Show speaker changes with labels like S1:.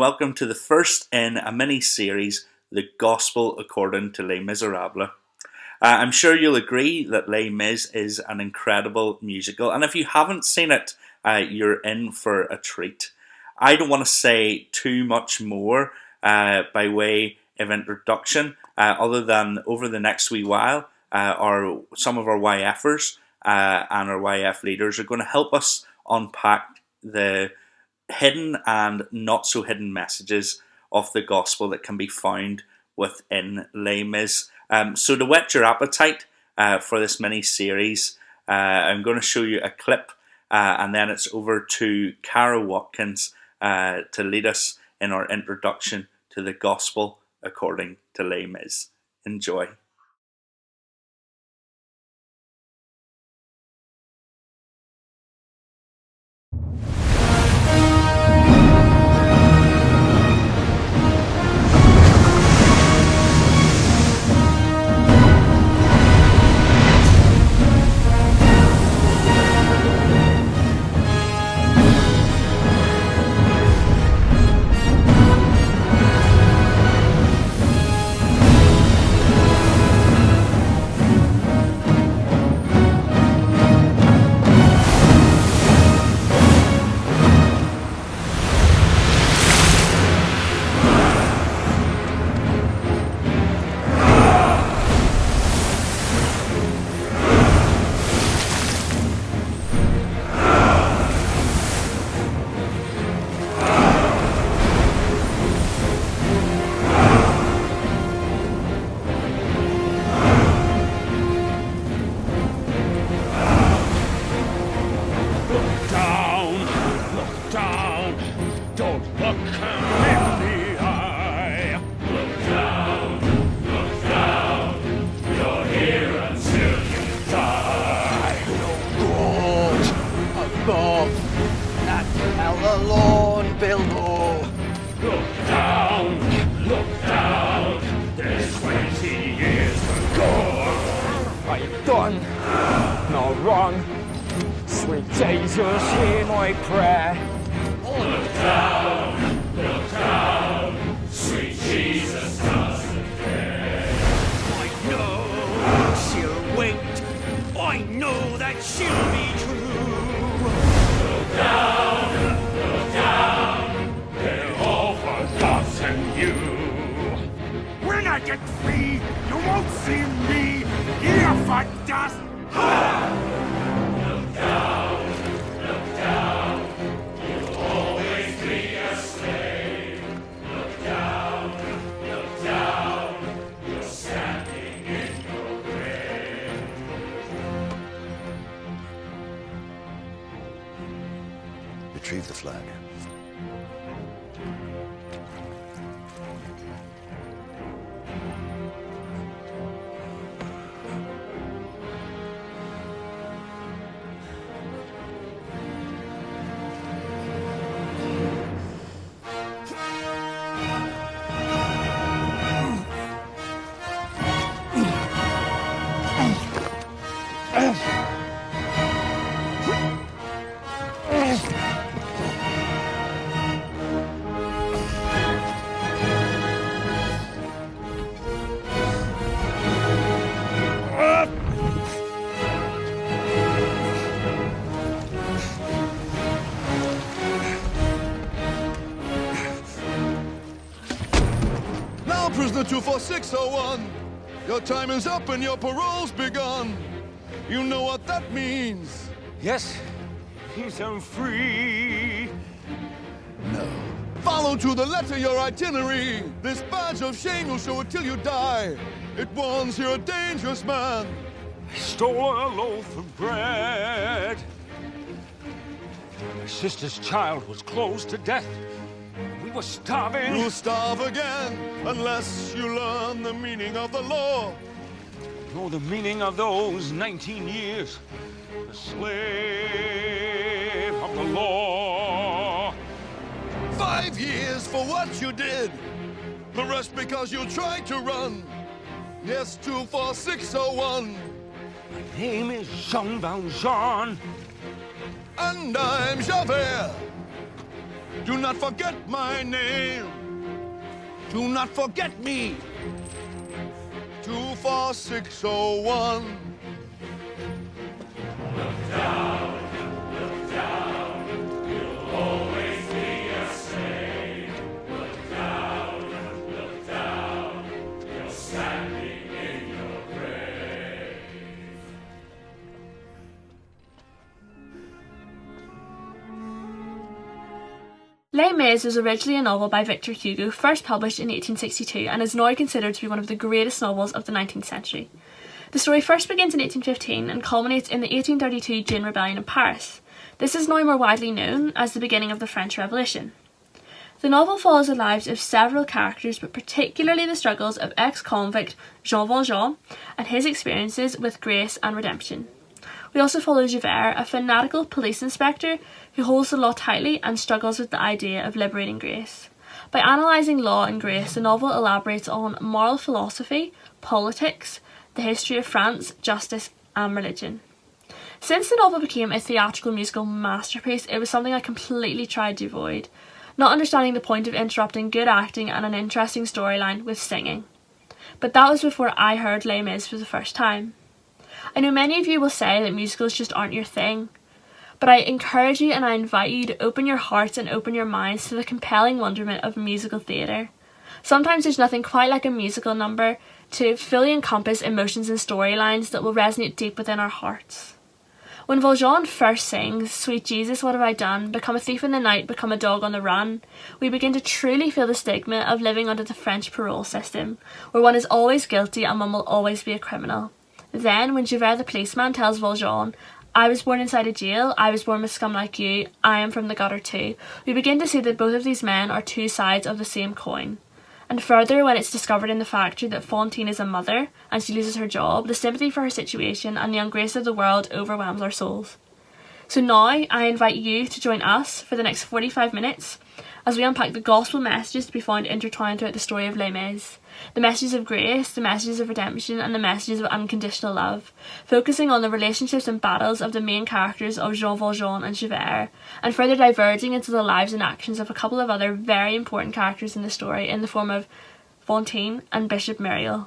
S1: Welcome to the first in a mini-series, The Gospel According to Les Misérables. I'm sure you'll agree that Les Mis is an incredible musical, and if you haven't seen it, you're in for a treat. I don't want to say too much more by way of introduction, other than over the next wee while, some of our YFers and our YF leaders are going to help us unpack the hidden and not so hidden messages of the gospel that can be found within Les Mis. So to whet your appetite for this mini series, I'm going to show you a clip and then it's over to Cara Watkins to lead us in our introduction to the gospel according to Les Mis. Enjoy.
S2: No wrong, sweet Jesus, hear my prayer. Look down, sweet Jesus doesn't care. I know she'll wait, I know that she'll be true. Look down, they're all forgotten you. When I get free, you won't see me here for dust. Look down, you'll always be a slave. Look down, you're standing in your grave.
S3: Retrieve the flag.
S4: Prisoner 24601, your time is up and your parole's begun. You know what that means.
S2: Yes, he's free.
S4: No. Follow to the letter your itinerary. This badge of shame you'll show it till you die. It warns you're a dangerous man.
S2: I stole a loaf of bread. My sister's child was close to death. We were starving.
S4: You'll starve again unless you learn the meaning of the law.
S2: Know the meaning of those 19 years. The slave of the law.
S4: 5 years for what you did. The rest because you tried to run. Yes, 24601.
S2: My name is Jean Valjean.
S4: And I'm Javert. Do not forget my name. Do not forget me. 24601.
S5: Les Mis was originally a novel by Victor Hugo, first published in 1862, and is now considered to be one of the greatest novels of the 19th century. The story first begins in 1815 and culminates in the 1832 June Rebellion in Paris. This is now more widely known as the beginning of the French Revolution. The novel follows the lives of several characters, but particularly the struggles of ex-convict Jean Valjean and his experiences with grace and redemption. We also follow Javert, a fanatical police inspector who holds the law tightly and struggles with the idea of liberating grace. By analysing law and grace, the novel elaborates on moral philosophy, politics, the history of France, justice and religion. Since the novel became a theatrical musical masterpiece, it was something I completely tried to avoid, not understanding the point of interrupting good acting and an interesting storyline with singing. But that was before I heard Les Mis for the first time. I know many of you will say that musicals just aren't your thing, but I encourage you and I invite you to open your hearts and open your minds to the compelling wonderment of musical theatre. Sometimes there's nothing quite like a musical number to fully encompass emotions and storylines that will resonate deep within our hearts. When Valjean first sings, "Sweet Jesus, what have I done? Become a thief in the night, become a dog on the run," we begin to truly feel the stigma of living under the French parole system, where one is always guilty and one will always be a criminal. Then, when Javert the policeman tells Valjean, "I was born inside a jail, I was born with scum like you, I am from the gutter too," we begin to see that both of these men are two sides of the same coin. And further, when it's discovered in the factory that Fantine is a mother and she loses her job, the sympathy for her situation and the ungrace of the world overwhelms our souls. So now, I invite you to join us for the next 45 minutes as we unpack the gospel messages to be found intertwined throughout the story of Les Mis. The messages of grace, the messages of redemption, and the messages of unconditional love, focusing on the relationships and battles of the main characters of Jean Valjean and Javert, and further diverging into the lives and actions of a couple of other very important characters in the story in the form of Fantine and Bishop Muriel.